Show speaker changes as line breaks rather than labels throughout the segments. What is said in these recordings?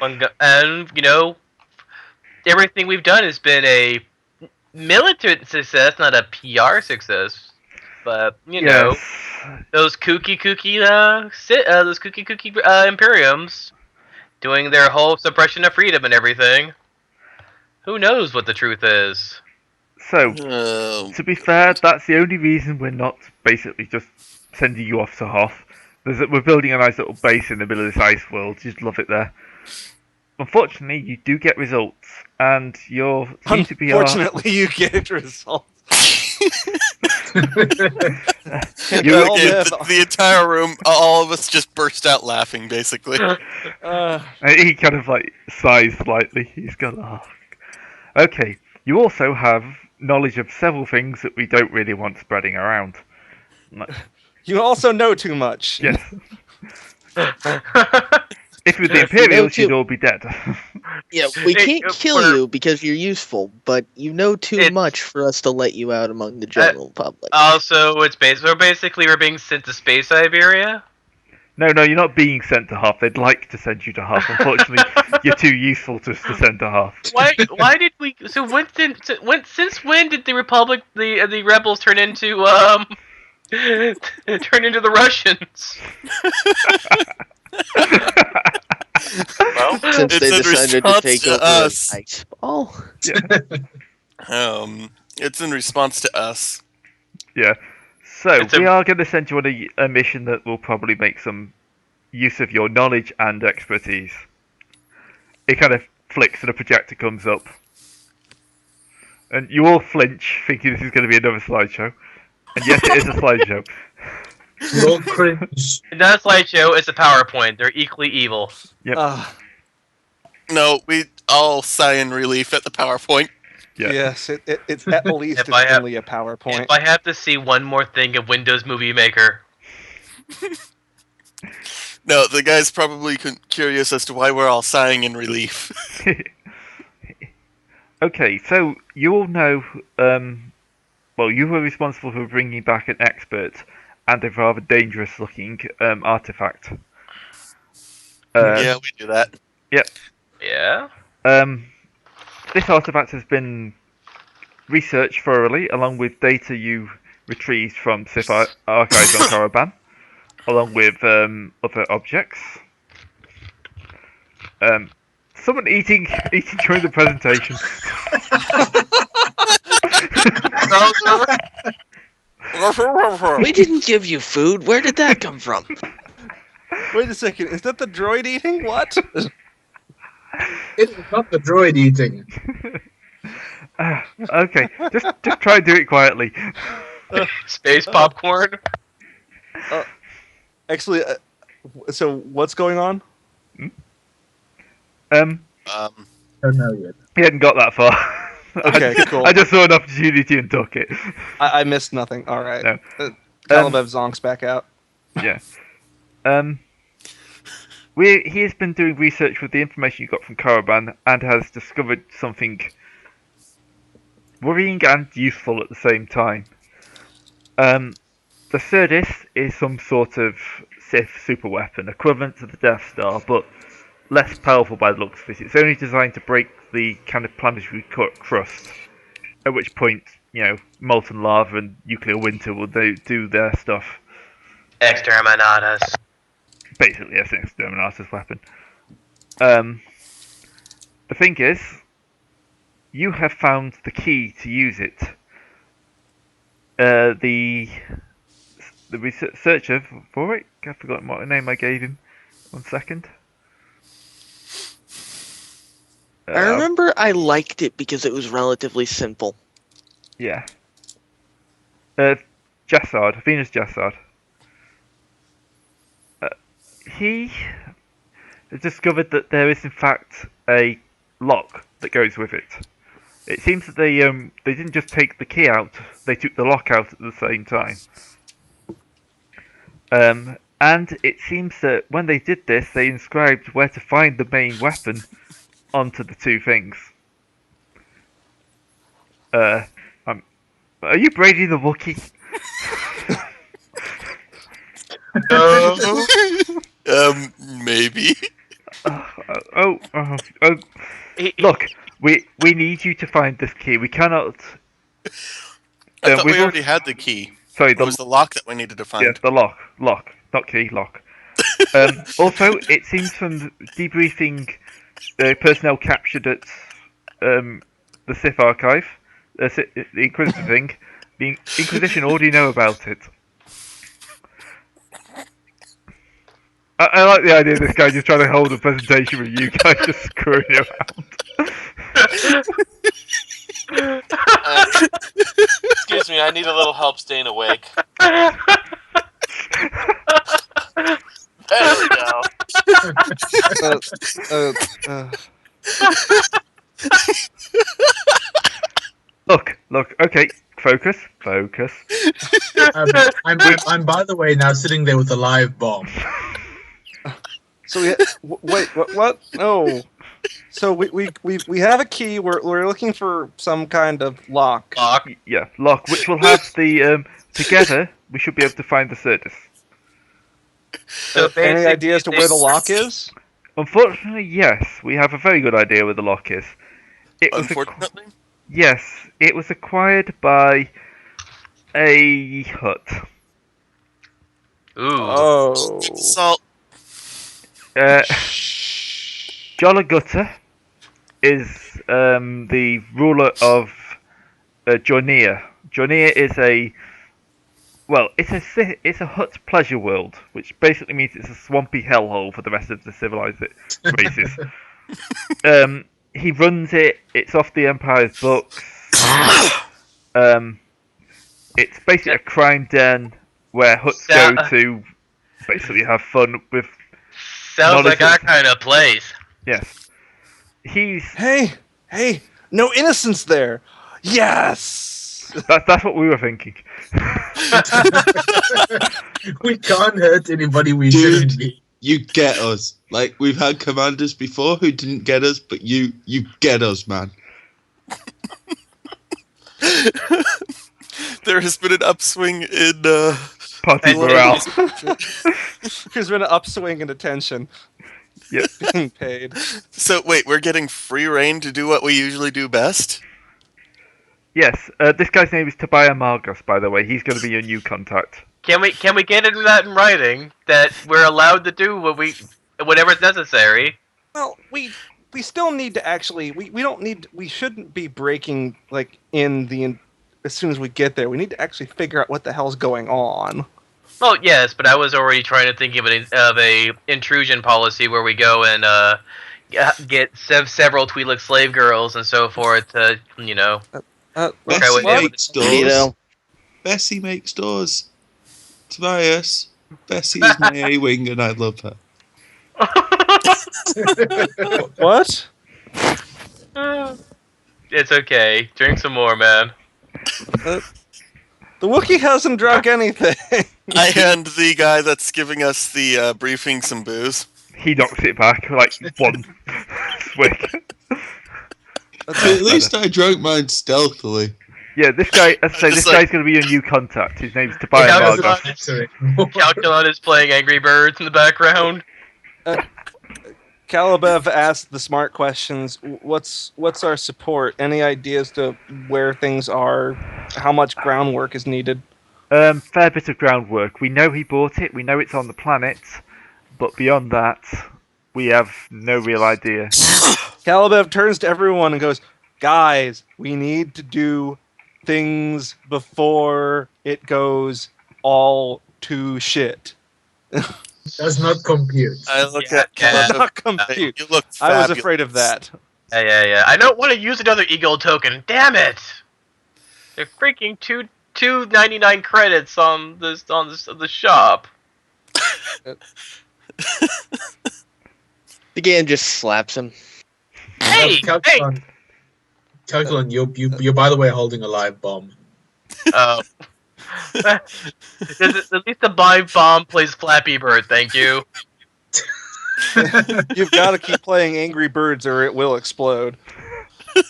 And everything we've done has been a militant success, not a PR success. But
Yes.
those kooky Imperiums doing their whole suppression of freedom and everything. Who knows what the truth is?
So,
Oh,
to be fair, that's the only reason we're not basically just sending you off to Hoth. We're building a nice little base in the middle of this ice world. Just love it there. Unfortunately, you do get results, and you seem to be our...
Unfortunately, you get results.
the entire room, all of us just burst out laughing, basically.
He kind of like sighs slightly. He's gone, oh. Okay, you also have knowledge of several things that we don't really want spreading around.
You also know too much.
Yes. If with the Imperials, you'd all be dead.
Yeah, we can't kill you because you're useful, but you know too much for us to let you out among the general public.
Also, we're being sent to space Siberia.
No, you're not being sent to Hoth. They'd like to send you to Hoth. Unfortunately, you're too useful to send to Hoth.
Why did we? So since when did the Republic, the rebels turn into the Russians?
Well, since they decided to take over
us.
an ice ball.
Yeah.
It's in response to us.
Yeah. So, we are going to send you on a mission that will probably make some use of your knowledge and expertise. It kind of flicks and a projector comes up. And you all flinch, thinking this is going to be another slideshow. And yes, it is a slideshow.
No cringe.
It's not a slideshow, it's a PowerPoint. They're equally evil.
Yep.
No, we all sigh in relief at the PowerPoint.
Yeah.
Yes, it's at least only a PowerPoint.
If I have to see one more thing of Windows Movie Maker.
No, the guy's probably curious as to why we're all sighing in relief.
Okay, so you all know, you were responsible for bringing back an expert and a rather dangerous-looking artifact.
Yeah, we do that.
Yep.
Yeah?
This artifact has been researched thoroughly, along with data you retrieved from Sith archives on Caravan, along with other objects. Someone eating during the presentation.
We didn't give you food. Where did that come from?
Wait a second. Is that the droid eating? What?
It's not the droid eating.
Okay, just try and do it quietly.
Space popcorn?
Actually, so what's going on?
Don't know yet.
He hadn't got that far.
Okay, cool.
I just saw an opportunity and took it.
I missed nothing. All right.
No.
Kalabev Zonk's back out.
Yeah. He has been doing research with the information you got from Caravan and has discovered something worrying and useful at the same time. The Surdis is some sort of Sith superweapon, equivalent to the Death Star, but less powerful by the looks of it. It's only designed to break the kind of planetary crust, at which point, molten lava and nuclear winter will do their stuff.
Exterminatus.
Basically, yes, an exterminator's weapon. The thing is, you have found the key to use it. The researcher for it, I've forgotten what name I gave him. 1 second.
I remember I liked it because it was relatively simple.
Yeah. Jassard, Venus Jassard. He has discovered that there is in fact a lock that goes with it. It seems that they didn't just take the key out; they took the lock out at the same time. And it seems that when they did this, they inscribed where to find the main weapon onto the two things. Are you braiding the Wookiee?
Maybe.
Look, we need you to find this key. We cannot.
I thought we
we've
already had the key.
Sorry,
It was the lock that we needed to find.
yeah, the lock, not key, lock. Also, it seems from debriefing personnel captured at the Sith archive, the Inquisitor thing, the Inquisition already know about it. I like the idea of this guy just trying to hold a presentation with you guys just screwing around.
Excuse me, I need a little help staying awake. There we go.
Look. Okay, focus.
I'm by the way now sitting there with a live bomb.
So wait, what? No. So we have a key. We're looking for some kind of lock.
Yeah, lock, which will have the together. We should be able to find the Certus.
So
Any idea as to where the lock is?
Unfortunately, yes, we have a very good idea where the lock is. It was
Unfortunately?
yes, it was acquired by a Hut.
Ooh.
Oh.
Salt.
Jolagutta is the ruler of Jornia. Jornia is it's a Hut pleasure world, which basically means it's a swampy hellhole for the rest of the civilized races. He runs it. It's off the Empire's books. It's basically a crime den where Huts go to basically have fun with.
Sounds like our kind of place.
Yes.
Hey, no innocence there. Yes.
That's what we were thinking.
We can't hurt anybody we
Dude,
shouldn't be.
you get us. Like, we've had commanders before who didn't get us, but you get us, man.
There has been an upswing in
Party morale.
There's been an upswing in attention.
Yep.
Being paid.
So wait, we're getting free reign to do what we usually do best?
Yes, this guy's name is Tobiah Margus, by the way. He's going to be your new contact.
Can we get into that in writing that we're allowed to do whatever's necessary?
Well, we still need to actually we shouldn't be breaking like as soon as we get there. We need to actually figure out what the hell's going on.
Well, yes, but I was already trying to think of a intrusion policy where we go and get several Twi'lek slave girls and so forth to,
Bessie makes doors.
You know.
Bessie makes doors. Tobias, Bessie is my A-wing and I love her.
What?
It's okay. Drink some more, man.
The Wookiee hasn't drunk anything.
I hand the guy that's giving us the briefing some booze.
He knocks it back like one swig.
At least I drank mine stealthily.
Yeah, this guy, as I say, this guy's going to be your new contact. His name's Tobias Margus.
Calculon is playing Angry Birds in the background.
Calibev asked the smart questions. What's our support? Any ideas to where things are? How much groundwork is needed?
Fair bit of groundwork. We know he bought it. We know it's on the planet. But beyond that, we have no real idea.
Calibev turns to everyone and goes, "Guys, we need to do things before it goes all to shit."
Does not compute.
I look
Yeah,
at
yeah.
Caleb.
Not compute.
You look
I was
fabulous.
afraid of that.
Yeah. I don't want to use another Eagle token. Damn it! They're freaking $2.99 credits on the shop.
The game just slaps him.
Hey!
Calculon, you're by the way holding a live bomb.
Oh. At least the live bomb plays Flappy Bird, thank you.
You've got to keep playing Angry Birds or it will explode.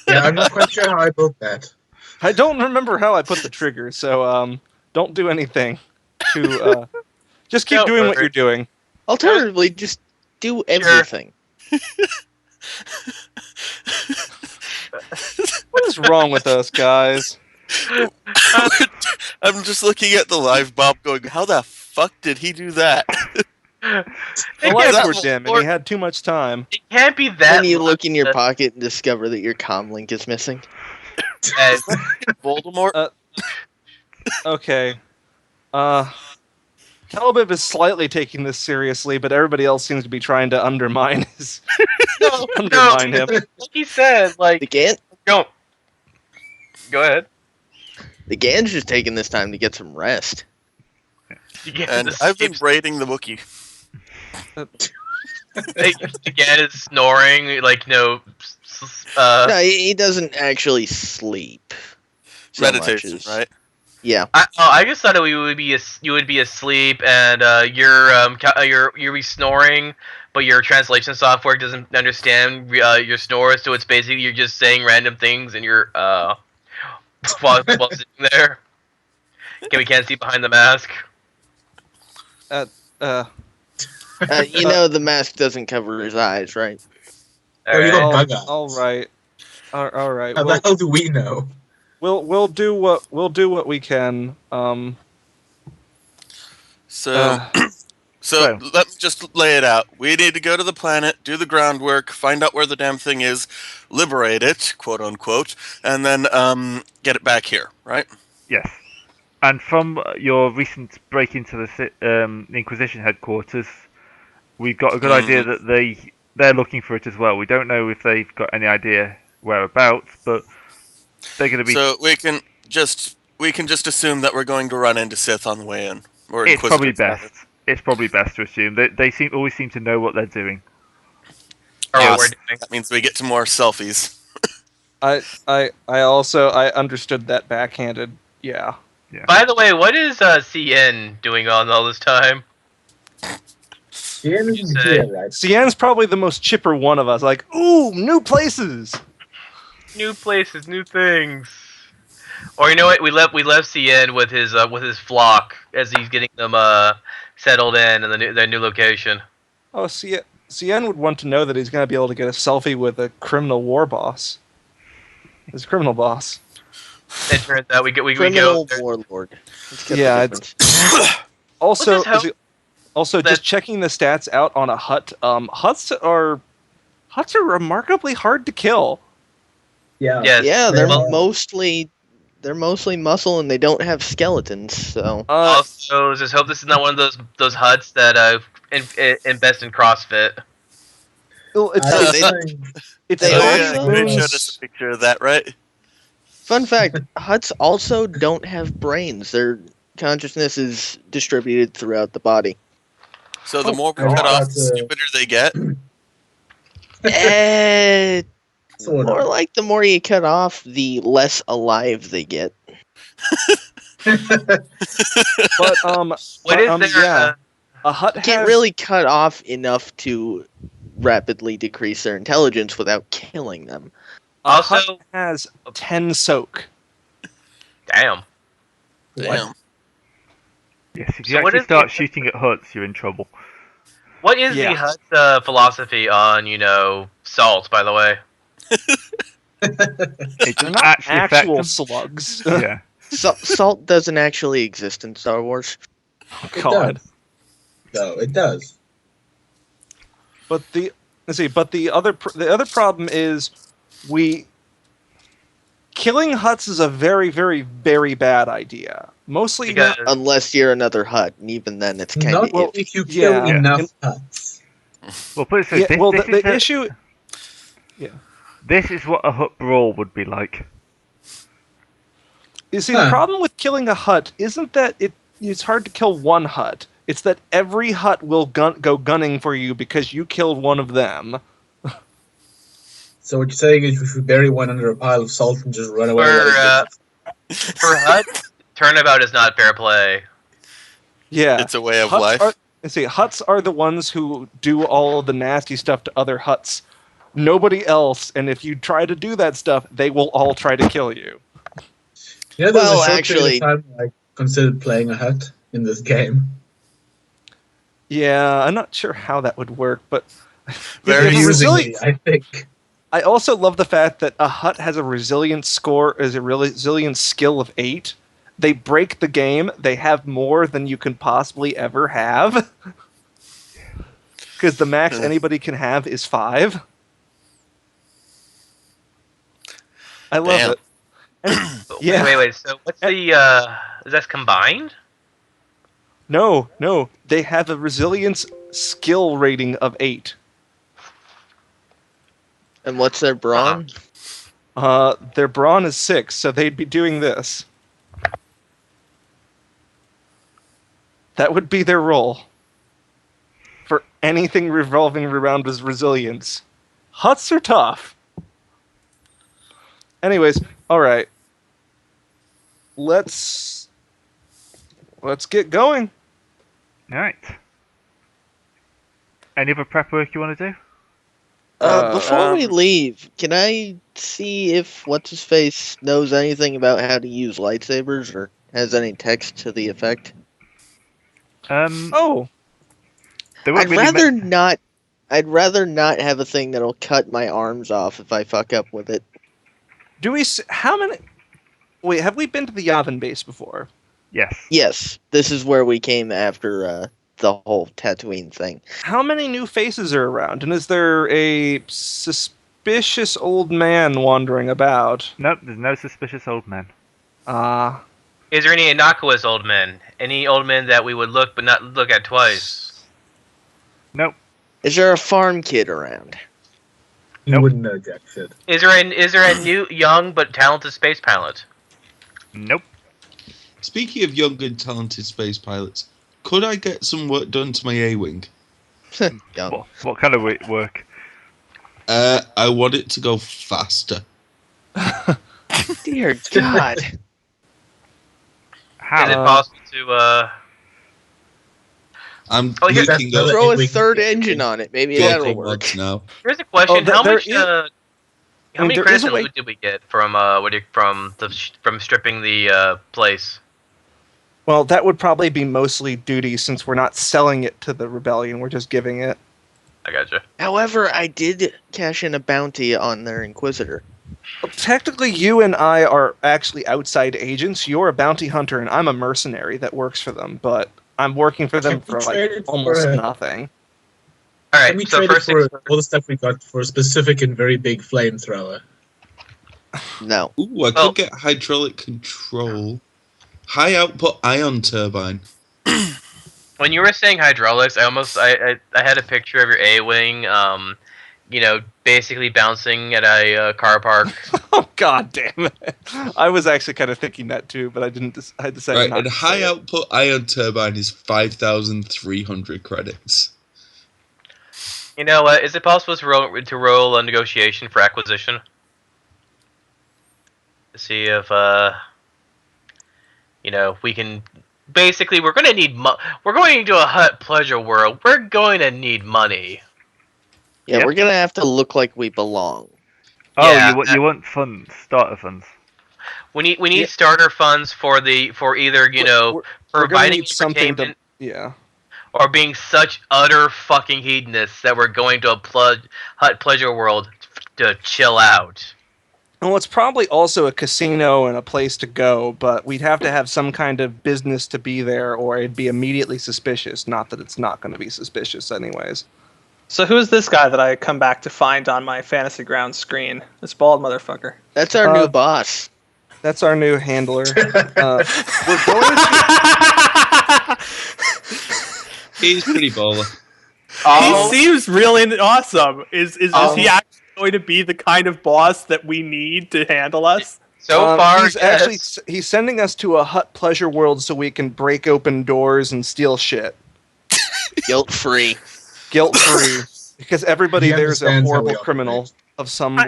Yeah, I'm not quite sure how I built that.
I don't remember how I put the trigger, so don't do anything. Just keep
No,
doing what
Bird.
you're doing.
Alternatively, just do everything.
What is wrong with us, guys?
I'm just looking at the live Bob going, how the fuck did he do that?
The
It
lights
can't
were
be-
dim, and he had too much time.
It can't be
Then
that.
you look in your
low
pocket and discover that your comm link is missing.
that-
Voldemort?
Okay. Calibib is slightly taking this seriously, but everybody else seems to be trying to undermine his
no,
undermine him.
like he said, like
The Gan,
go ahead.
the Gan's just taking this time to get some rest.
You get
And
the
I've been
sleep-
braiding the Wookiee.
Again is snoring, like
No, he doesn't actually sleep. So much
Meditation,
as-
right?
Yeah.
I just thought you would be asleep and you're be snoring, but your translation software doesn't understand your snores, so it's basically you're just saying random things and you're while sitting there. Okay, we can't see behind the mask.
You know the mask doesn't cover his eyes, right?
Oh, you
Alright.
got bug eyes.
All right. All right.
How the hell do we know?
We'll do what we can.
So, so let me just lay it out. We need to go to the planet, do the groundwork, find out where the damn thing is, liberate it, quote unquote, and then get it back here, right?
Yes. And from your recent break into the Inquisition headquarters, we've got a good idea that they're looking for it as well. We don't know if they've got any idea whereabouts, but they're going to be.
So we can just assume that we're going to run into Sith on the way in, or
It's probably
Inquisitors, rather.
best. It's probably best to assume they always seem to know what they're doing.
Or what
Yes.
we're doing.
That means we get to more selfies.
I also understood that backhanded. Yeah.
By the way, what is CN doing on all this time?
Yeah,
you say?
right?
Cien's probably the most chipper one of us. Like, ooh, new places.
New places, new things. Or you know what? We left CN with his flock as he's getting them settled in their new location.
Oh, Cien would want to know that he's going to be able to get a selfie with a criminal war boss. His criminal boss.
It turns out we
Criminal
go.
warlord. Let's get
Yeah,
the difference.
Also,
Let's just hope that-
just checking the stats out on a hut. Huts are remarkably hard to kill.
Yeah.
Yes.
Yeah, they're
Well-
mostly muscle and they don't have skeletons. So
Also, just hope this is not one of those huts that invest in CrossFit.
Well, it's
Uh,
it's
they
Oh,
also-
yeah, Greg showed us a picture of that, right?
fun fact: huts also don't have brains. Their consciousness is distributed throughout the body.
So the
Oh,
more we
God.
cut off, the
That's,
stupider they get.
Sort
More
of.
like the more you cut off, the less alive they get.
But
What is there?
yeah, a hut
You can't
has
really cut off enough to rapidly decrease their intelligence without killing them.
a hut
Also-
has 10 soak.
Damn.
Damn.
Yes, if
So
you
what
actually
is
start
the-
shooting at huts, you're in trouble.
What is
Yeah.
the hut's philosophy on salt? By the way.
It
They're
doesn't
not
actually affect
actual
them.
slugs.
Yeah.
Salt doesn't actually exist in Star Wars.
It
God.
does. No, it does.
But the other problem is killing huts is a very, very, very bad idea. Mostly
Because
Unless you're another hut, and even then it's kind
Not
of
if you kill
Yeah.
enough huts.
Well, put it this way,
yeah, well,
this is
the issue.
this is what a hut brawl would be like.
You see,
Huh.
the problem with killing a hut isn't that it's hard to kill one hut. It's that every hut will go gunning for you because you killed one of them.
So what you're saying is we should bury one under a pile of salt and just run away.
for hut, turnabout is not fair play.
Yeah,
It's a way of
huts
life.
huts are the ones who do all the nasty stuff to other huts. Nobody else, and if you try to do that stuff, they will all try to kill you.
You know, there's
Well,
a short
actually-
period of time I considered playing a hut in this game.
Yeah, I'm not sure how that would work, but
Very
Amusingly, I think.
I also love the fact that a Hutt has a resilience score, is a resilience skill of 8. They break the game. They have more than you can possibly ever have. Because the max anybody can have is 5. I love
Damn.
it. And, yeah.
Wait. So what's the is that combined?
No. They have a resilience skill rating of 8.
And what's their brawn?
Their brawn is 6, so they'd be doing this. That would be their role. For anything revolving around his resilience. Huts are tough. Anyways, alright. Let's get going.
Alright. Any other prep work you want to do?
Before we leave, can I see if What's-His-Face knows anything about how to use lightsabers or has any text to the effect?
Oh,
I'd rather not have a thing that'll cut my arms off if I fuck up with it.
how many... Wait, have we been to the Yavin base before?
Yes.
Yes, this is where we came after the whole Tatooine thing.
How many new faces are around? And is there a suspicious old man wandering about?
Nope, there's no suspicious old men.
Is there any innocuous old men? Any old men that we would look but not look at twice?
Nope.
Is there a farm kid around?
You wouldn't know jack shit.
Is there a new, young but talented space pilot?
Nope.
Speaking of young and talented space pilots, could I get some work done to my A-wing?
What kind of work?
I want it to go faster.
Dear God.
How?
Is it possible to
I'm
Oh, here's
looking
that-
up
Throw a
we-
third engine on it. Maybe that'll
building
work.
mods now.
Here's a question:
Oh,
how
there
much?
is-
How many
there
credits
is a
and
way-
loot did we get from from stripping the place?
Well, that would probably be mostly duty since we're not selling it to the rebellion. We're just giving it.
I gotcha.
However, I did cash in a bounty on their Inquisitor.
Well, technically, you and I are actually outside agents. You're a bounty hunter, and I'm a mercenary that works for them. But I'm working for them
Can we
for
trade
like
it for
almost
a-
nothing.
All
Can
right.
we
So
trade it
first
for
things
all the stuff we got for a specific and very big flamethrower?
No.
Ooh, I could get hydraulic control. High output ion turbine.
when you were saying hydraulics, I had a picture of your A-wing, basically bouncing at a car park.
Oh, God damn it. I was actually kind of thinking that too, but I didn't. I decided
Right,
not
and
to
high
say it.
output ion turbine is 5,300 credits.
You know what? Is it possible to roll a negotiation for acquisition? To see if we can. Basically, we're going to need. We're going into a Hutt pleasure world. We're going to need money.
Yeah,
Yep.
we're gonna have to look like we belong.
Oh,
Yeah,
you want funds, starter funds.
We need
Yeah.
starter funds for either
We're gonna
providing
need something
entertainment
to. Yeah.
or being such utter fucking hedonists that we're going to a Hutt pleasure world to chill out.
Well, it's probably also a casino and a place to go, but we'd have to have some kind of business to be there, or it'd be immediately suspicious. Not that it's not going to be suspicious, anyways.
So who's this guy that I come back to find on my Fantasy Grounds screen? This bald motherfucker.
That's our new boss.
That's our new handler. We're going to.
He's pretty baller.
He seems really awesome. Is he actually going to be the kind of boss that we need to handle us?
So far,
he's actually he's sending us to a Hutt pleasure world so we can break open doors and steal shit,
Guilt free.
guilt free, because everybody
He
there's a
understands how
horrible
we
criminal
operate.
of some.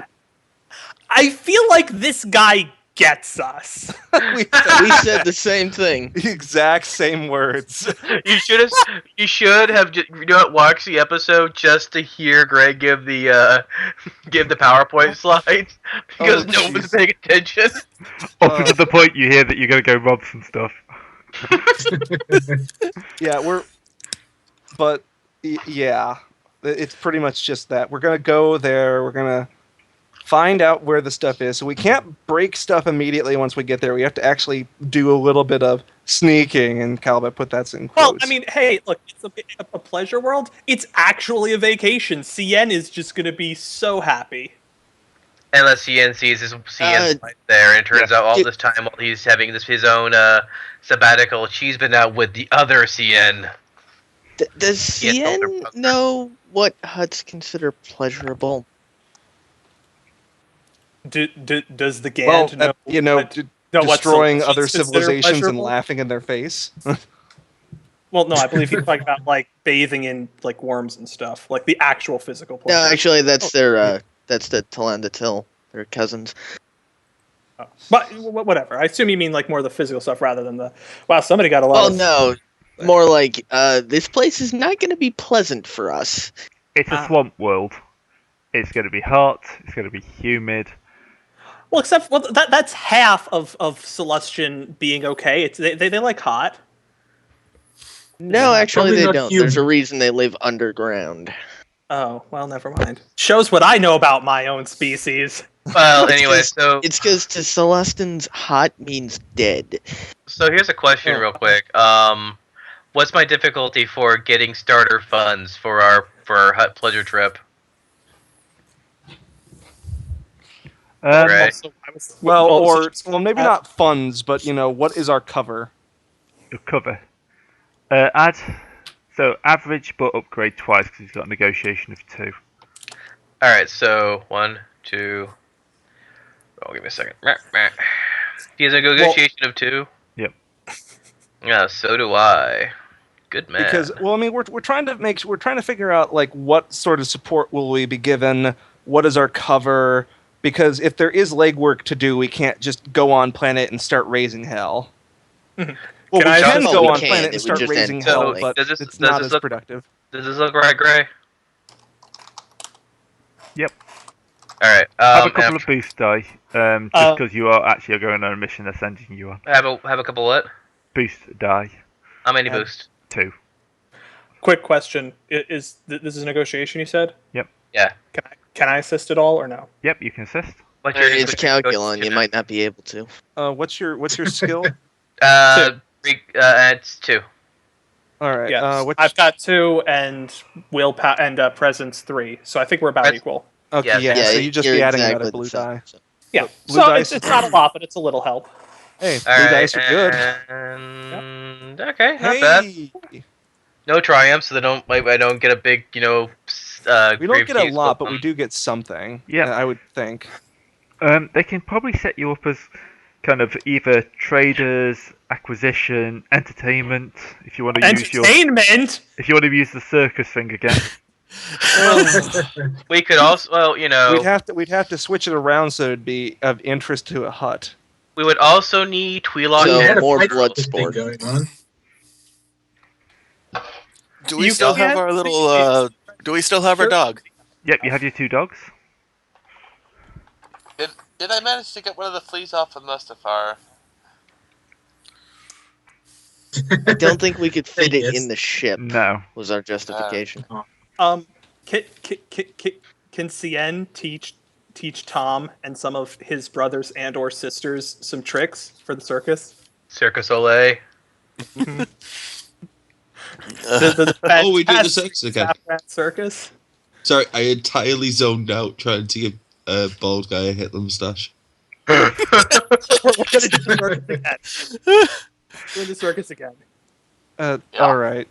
I feel like this guy gets us.
we
We said the same thing.
the exact same words.
you should have watched the episode just to hear Greg give the PowerPoint slides because
Oh,
no one's
jeez.
paying attention.
Up to the point you hear that you're going to go rob some stuff.
Yeah, yeah. It's pretty much just that. We're gonna go there. We're gonna find out where the stuff is. So we can't break stuff immediately once we get there. We have to actually do a little bit of sneaking, and Calvin put that in
Well,
quotes.
I mean, hey, look, it's a pleasure world. It's actually a vacation. CN is just going to be so happy.
Unless CN sees CN's right there, and it turns out all this time while he's having his own sabbatical, she's been out with the other CN.
Does CN know what huts consider pleasurable?
Does the Gand know?
Destroying
what
other
she's considered
civilizations and
pleasurable?
laughing in their face.
Well, no, I believe he's talking about like bathing in like worms and stuff, like the actual physical pleasure.
No, actually, that's that's the Talanda Till. They're cousins.
Oh. But whatever. I assume you mean like more of the physical stuff rather than the. Wow, somebody got a lot.
Well, no, more like this place is not going to be pleasant for us.
It's a swamp world. It's going to be hot. It's going to be humid.
Well, except that's half of Celestian being okay. It's they like hot.
No, actually,
Probably
they
not
don't.
human.
There's a reason they live underground.
Oh, well, never mind. Shows what I know about my own species.
Well, anyway, so
It's because to Celestins, hot means dead.
So here's a question, real quick. What's my difficulty for getting starter funds for our hut pleasure trip? Right.
Well, maybe not funds, but what is our cover?
Your cover. Average, but upgrade twice because he's got a negotiation of 2.
All right, so 1, 2. Oh, give me a second. He has a negotiation of 2.
Yep.
Yeah, so do I. Good man.
Because we're trying to figure out like what sort of support will we be given? What is our cover? Because if there is legwork to do, we can't just go on planet and start raising hell. Well, we can go on planet and start raising hell, but it's not as productive.
Does this look right, Gray?
Yep.
All right.
Have a couple of boost die, just because you are actually going on a mission they're sending you on.
Have a couple what?
Boost die.
How many boost?
2.
Quick question: Is this a negotiation? You said.
Yep.
Yeah.
Can I assist at all or no?
Yep, you can assist.
It's Calculon. You might not be able to.
What's your skill?
It's 2.
All right.
Yes. I've got 2 and willpower and presence 3, so I think we're about equal.
Okay. Yeah. So you just be adding another blue die.
So. Yeah.
Blue
So
dice
it's not a lot, but it's a little help.
Hey, blue dice are good.
Okay, not bad. No triumphs, so I don't get a big,
we don't get a lot, but we do get something.
Yeah,
I would think.
They can probably set you up as kind of either traders, acquisition, entertainment. If you want to use if you want to use the circus thing again.
We could also,
we'd have to switch it around so it'd be of interest to a hut.
We would also need Tweelock.
So more blood sport
going on.
Do we still have our little? Do we still have our dog?
Yep, you have your 2 dogs.
Did I manage to get one of the fleas off of Mustafar?
I don't think we could fit it in the ship.
No.
Was our justification.
Can CN teach Tom and some of his brothers and or sisters some tricks for the circus?
Circus Olay.
We do the circus again.
Circus.
Sorry, I entirely zoned out trying to give a bald guy a Hitler mustache.
We're gonna do the circus again. Doing the circus again.
All right.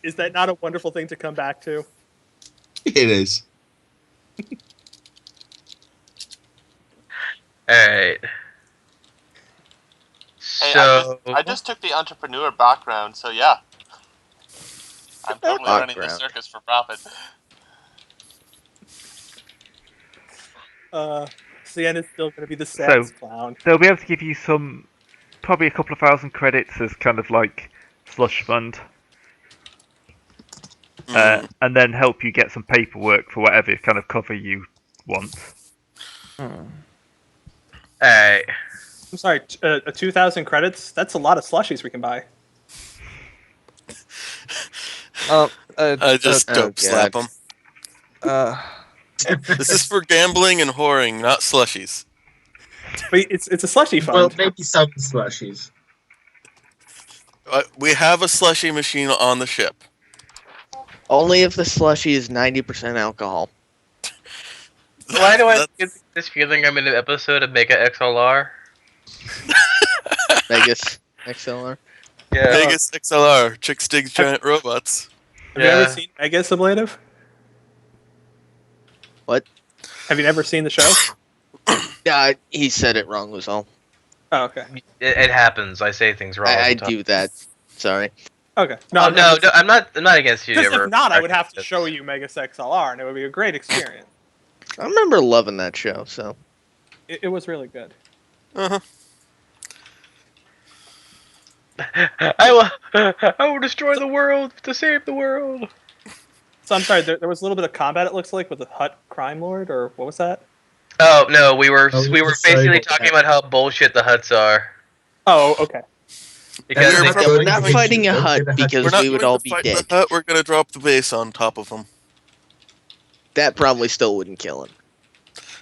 Is that not a wonderful thing to come back to?
It is.
Alright.
Hey,
So
I just took the entrepreneur background, so yeah. I'm totally running the circus for profit.
CN is still going to be the saddest clown.
They'll be able to give you probably a couple of 1,000 credits as kind of like slush fund. And then help you get some paperwork for whatever kind of cover you want.
Alright.
I'm sorry, 2,000 credits? That's a lot of slushies we can buy.
I just dope slap
God.
them. This is for gambling and whoring, not slushies.
But it's a slushy fund.
Well, maybe some slushies.
We have a slushy machine on the ship.
Only if the slushy is 90% alcohol.
Why do I get this feeling I'm in an episode of Mega XLR?
Vegas XLR.
Yeah.
Vegas XLR, Chicks Dig Giant Robots.
Have you ever seen Vegas Ablative?
What?
Have you never seen the show?
Yeah, he said it wrong was all.
Oh, okay.
It happens. I say things wrong.
I do that. Sorry.
Okay.
No, I'm not against you.
Because
Ever.
if not, I would have to show you Megas XLR, and it would be a great experience.
I remember loving that show, so.
It was really good.
Uh-huh.
I will destroy the world to save the world.
So I'm sorry, there was a little bit of combat, it looks like, with the Hutt crime lord, or what was that?
Oh no, we were
Oh,
basically talking about how bullshit the Hutts are.
Oh, okay.
Because
We're not fighting a hut because we would all be dead.
The hut, we're gonna drop the base on top of them.
That probably still wouldn't kill him.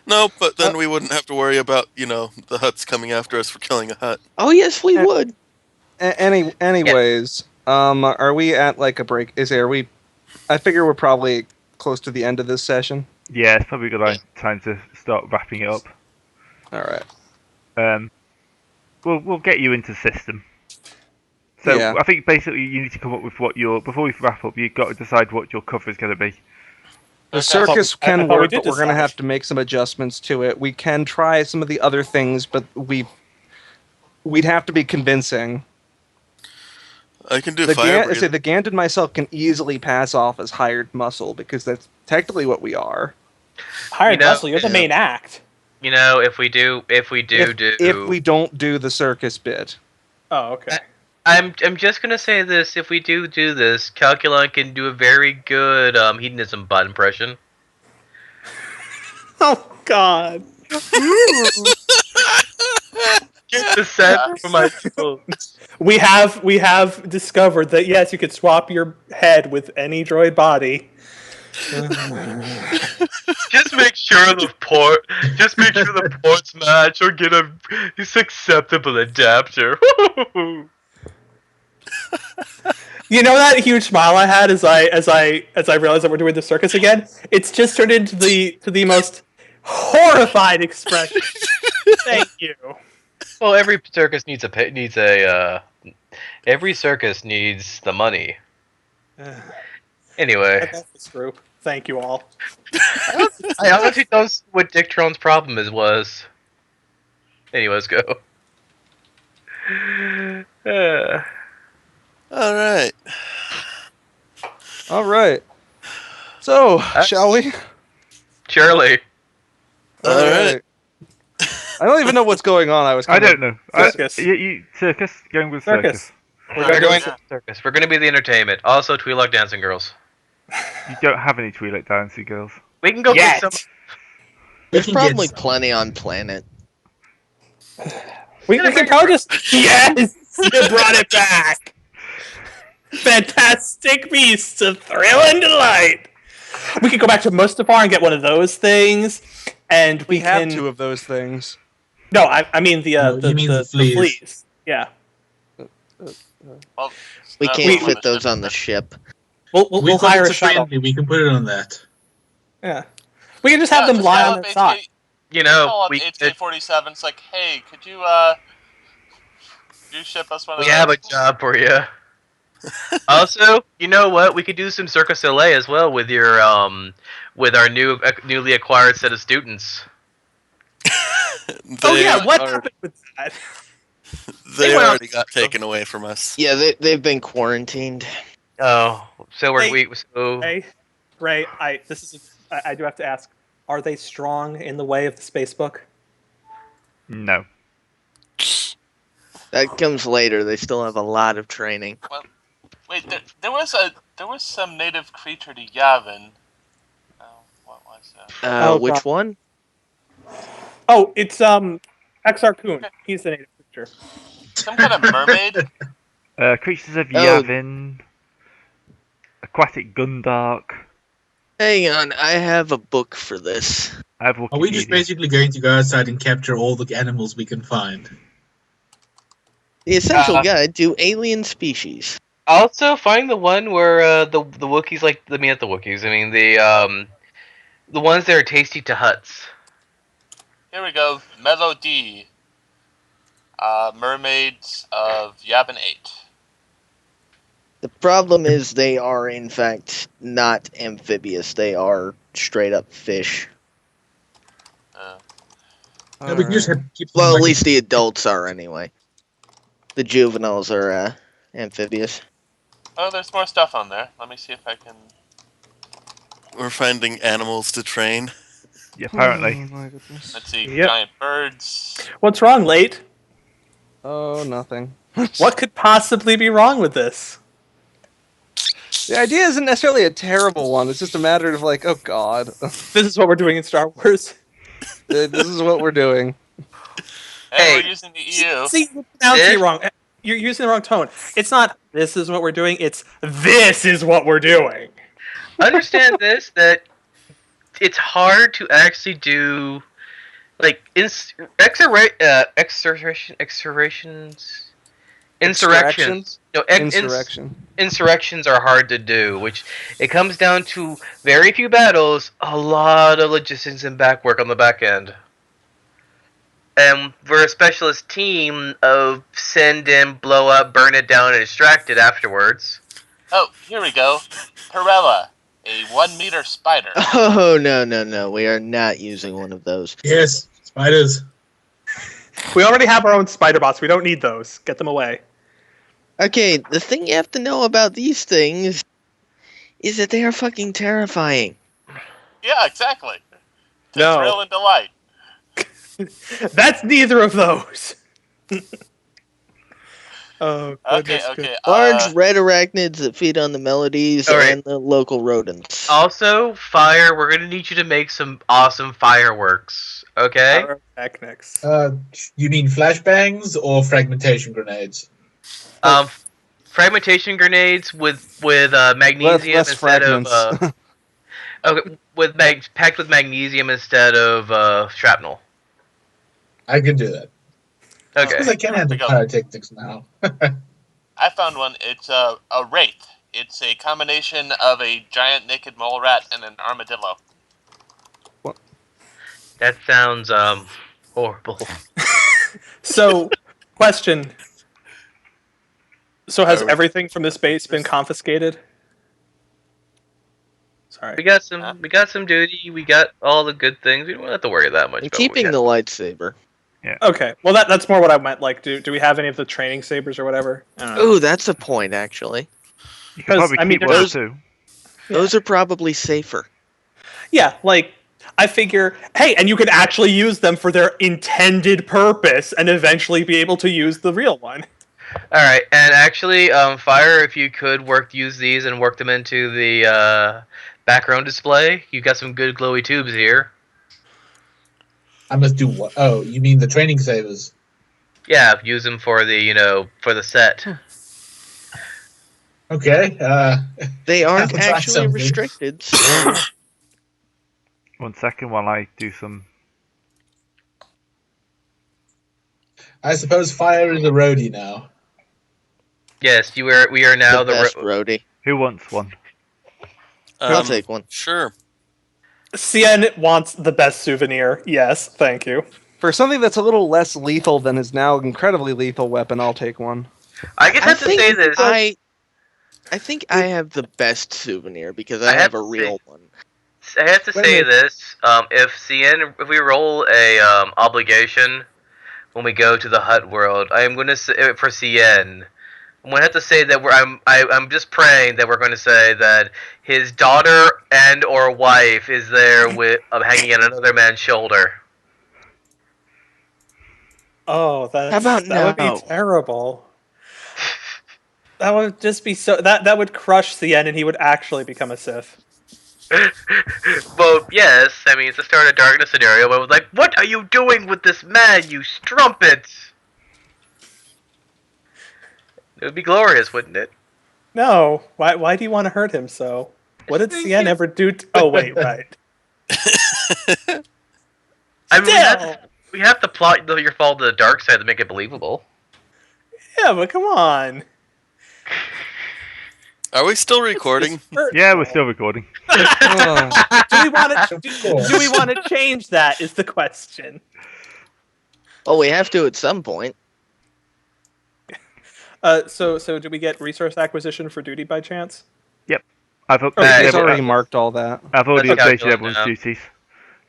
No, but then we wouldn't have to worry about, the Hutts coming after us for killing a hut.
Oh yes, we would.
Anyways, are we at like a break? I figure we're probably close to the end of this session.
Yeah, it's probably a good time to start wrapping it up.
All right.
We'll get you into the system. So
Yeah.
I think basically you need to come up with before we wrap up, you've got to decide what your cover is going to be.
The circus
I
can
thought we
work,
did
but we're going to
decide.
have to make some adjustments to it. We can try some of the other things, but we'd have to be convincing.
I can do
The
fire
the Gant and myself can easily pass off as hired muscle because that's technically what we are.
Hired muscle, you're the main act.
if we do
If we don't do the circus bit.
Oh, okay.
I'm just gonna say this: if we do this, Calculon can do a very good hedonism bot impression.
Oh God.
Get the set for my soul.
We have discovered that yes, you could swap your head with any droid body.
Just make sure the ports match, or get a acceptable adapter.
You know that huge smile I had as I realized that we're doing the circus again? It's just turned into the most horrified expression. Thank you.
Well, every circus needs every circus needs the money. Anyway,
That's this group. Thank you all.
I honestly don't see what Dick Trone's problem was. Anyways, go.
All right.
So, shall we?
Surely.
All right.
I don't even know what's going on.
I don't know.
Circus.
Circus? Going with circus.
We're going to circus. We're going to be the entertainment. Also, Twi'lek dancing girls.
You don't have any Twi'lek dancing girls.
We can go get some.
There's probably plenty on planet.
We can probably just yes, you brought it back. Fantastic beasts of thrill and delight. We could go back to Mustafar and get one of those things, and
We have
can...
2 of those things.
No, I mean the fleas. Yeah.
Well,
We
that
can't
was
fit
on the
those
ship.
on the ship.
We'll hire a
it's
shuttle.
friendly. We can put it on that.
Yeah. We can just have them
just
lie
call
on
up
their side.
call up
we
HK-47. It's like, hey, could you ship us one of
we
those?
have a job for you. Also, you know what? We could do some Circus Soleil as well with your with our newly acquired set of students.
Oh yeah, what happened with that?
They already got taken away from us.
Yeah, they've been quarantined.
Oh, so
Hey,
so
Ray, I do have to ask: are they strong in the way of the space book?
No.
That comes later. They still have a lot of training.
Well, wait, there was some native creature to Yavin. Oh, what was that?
Which
God.
one?
Oh, it's Exar Kun. He's the native creature.
Some kind of mermaid.
Creatures of Yavin. aquatic gundark.
Hang on, I have a book for this.
I have
Are we just
Wikipedia.
basically going to go outside and capture all the animals we can find?
The Essential Guide to Alien Species.
Also, find the one where the Wookiees not the Wookiees. I mean the ones that are tasty to huts.
Here we go. Melody. Mermaids of Yavin 8.
The problem is they are, in fact, not amphibious. They are straight up fish.
No, we can just keep them
Well, at
like
least the adults are, anyway. The juveniles are amphibious.
Oh, there's more stuff on there. Let me see if I can...
We're finding animals to train.
Yeah, apparently.
Oh my goodness.
Let's see.
Yep.
Giant birds.
What's wrong, Late?
Oh, nothing.
What could possibly be wrong with this?
The idea isn't necessarily a terrible one. It's just a matter of like, oh god,
This is what we're doing in Star Wars.
this is what we're doing.
Hey, we're using the EU.
See, you're pronouncing it wrong. You're using the wrong tone. It's not, this is what we're doing, it's, this is what we're doing.
Understand this, that it's hard to actually do, like, insurrections. No, insurrections are hard to do, which it comes down to very few battles, a lot of logistics and back work on the back end. And we're a specialist team of send in, blow up, burn it down, and extract it afterwards.
Oh, here we go. Perella, a 1-meter spider.
Oh, no. We are not using one of those.
Yes, spiders.
We already have our own spider bots. We don't need those. Get them away.
Okay, the thing you have to know about these things is that they are fucking terrifying.
Yeah, exactly. To
No.
thrill and delight.
That's neither of those. Oh, goodness.
Okay.
Large red arachnids that feed on the melodies and the local rodents.
Also, fire, we're gonna need you to make some awesome fireworks, okay?
Pyrotechnics.
You mean flashbangs or fragmentation grenades?
Fragmentation grenades with magnesium
Less
instead
fragments.
of okay, packed with magnesium instead of shrapnel.
I can do that.
Okay.
Because I can handle pyrotechnics now.
I found one. It's a wraith. It's a combination of a giant naked mole rat and an armadillo.
What?
That sounds horrible.
So, question. So has everything from this base been confiscated? Sorry.
We got some duty. We got all the good things. We don't have to worry that much.
I'm
about
keeping
what
the lightsaber.
Yeah.
Okay. Well, that's more what I meant. Like, do we have any of the training sabers or whatever? I don't know.
Ooh, that's a point, actually.
You could probably keep one or two.
Those are probably safer.
Yeah, like, I figure, hey, and you could actually use them for their intended purpose and eventually be able to use the real one.
Alright, and actually, Fire, if you could use these and work them into the background display, you've got some good glowy tubes here.
I must do what? Oh, you mean the training savers?
Yeah, use them for the, for the set.
Okay,
They aren't
I'll try
actually
something.
restricted. So
1 second while I do some.
I suppose fire is a roadie now.
Yes, we are now
the best roadie.
Who wants one?
I'll take one.
Sure.
Cien wants the best souvenir. Yes, thank you.
For something that's a little less lethal than his now incredibly lethal weapon, I'll take one.
I just have to say this.
I think I have the best souvenir because I have a real one.
I have to say this. If we roll a obligation when we go to the hut world, I am going to say for Cien. I'm going to have to say that I'm just praying that we're going to say that his daughter and or wife is there with hanging on another man's shoulder.
Oh,
How about
that would be terrible. That would just be so. That would crush Cien, and he would actually become a Sith.
Well, yes. I mean, it's the start of darkness scenario. But I was like, "What are you doing with this man, you strumpet?" It would be glorious, wouldn't it?
No. Why do you want to hurt him so? What did Cien ever do? Oh wait, right.
I mean,
Still.
we have to plot your fall to the dark side to make it believable.
Yeah, but come on.
Are we still recording?
Yeah, we're still recording.
Do we want to change that? Is the question.
Well, we have to at some point.
So did we get resource acquisition for duty by chance?
Yep. I've
He's
updated
already marked all that.
I've already
That's
updated
calculated
everyone's
now.
duties.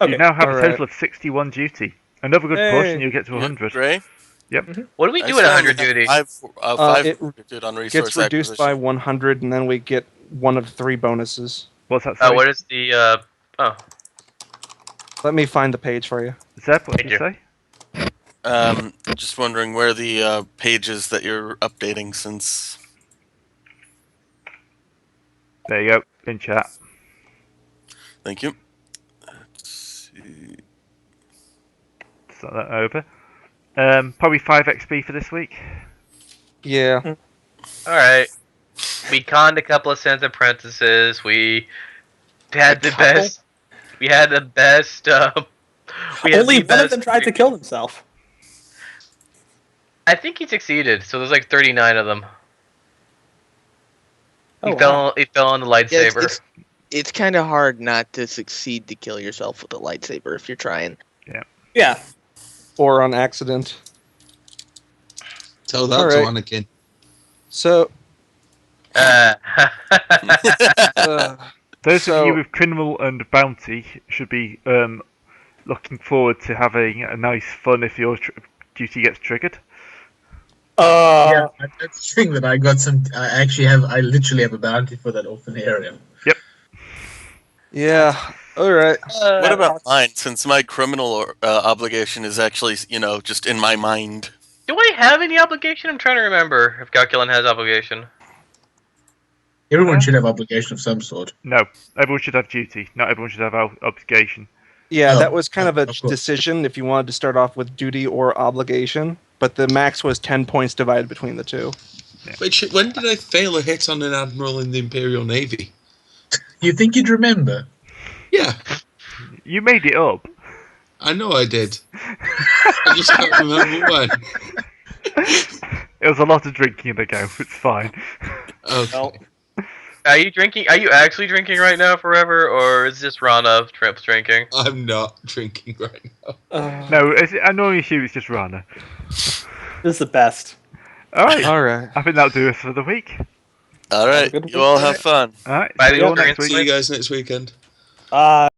Okay.
You now have a
Alright.
total of 61 duty. Another good push, and you'll get to 100.
Gray?
What do we
I
do at
found
100
we have
duty?
Five
It
fortitude on resource
Gets reduced by
acquisition.
100, and then we get one of 3 bonuses.
What's that?
Oh,
Sorry?
what is the oh?
Let me find the page for you.
Zeb, what did
Thank
you
you.
say?
Just wondering where the pages that you're updating since.
There you go, in chat.
Thank you. Let's see.
Start that over. Probably 5 XP for this week.
Yeah.
All right. We conned a couple of Sen's apprentices. We had the best. We had the best.
Only one of them tried to kill himself.
I think he succeeded. So there's like 39 of them.
Oh,
He
wow.
fell on the
Yeah,
lightsaber.
it's kind of hard not to succeed to kill yourself with a lightsaber if you're trying.
Yeah.
Or on accident.
Tell that
Alright.
to Anakin.
So,
Uh,
Those
So-
of you with criminal and bounty should be looking forward to having a nice fun if your duty gets triggered.
Yeah, that's the thing that I got some. I literally have a bounty for that open area.
yeah. Alright.
What about mine? Since my criminal obligation is actually, just in my mind.
do I have any obligation? I'm trying to remember if Calculin has obligation.
Everyone should have obligation of some sort.
No, everyone should have duty. Not everyone should have obligation.
Yeah,
Oh,
that was kind of a
of course.
decision if you wanted to start off with duty or obligation, but the max was 10 points divided between the two.
Wait, when did I fail a hit on an admiral in the Imperial Navy?
You think you'd remember?
Yeah,
You made it up.
I know I did. I just can't remember when.
It was a lot of drinking ago. It's fine.
Okay.
Well,
Are you drinking? Are you actually drinking right now, forever, or is this Rana Trips drinking?
I'm not drinking right now.
No, I normally assume it's just Rana.
This is the best.
Alright,
Alright.
I think that'll do us for the week.
All right,
Good
you all have fun.
Alright,
Bye,
see you all
Walter.
next week.
See you guys next weekend.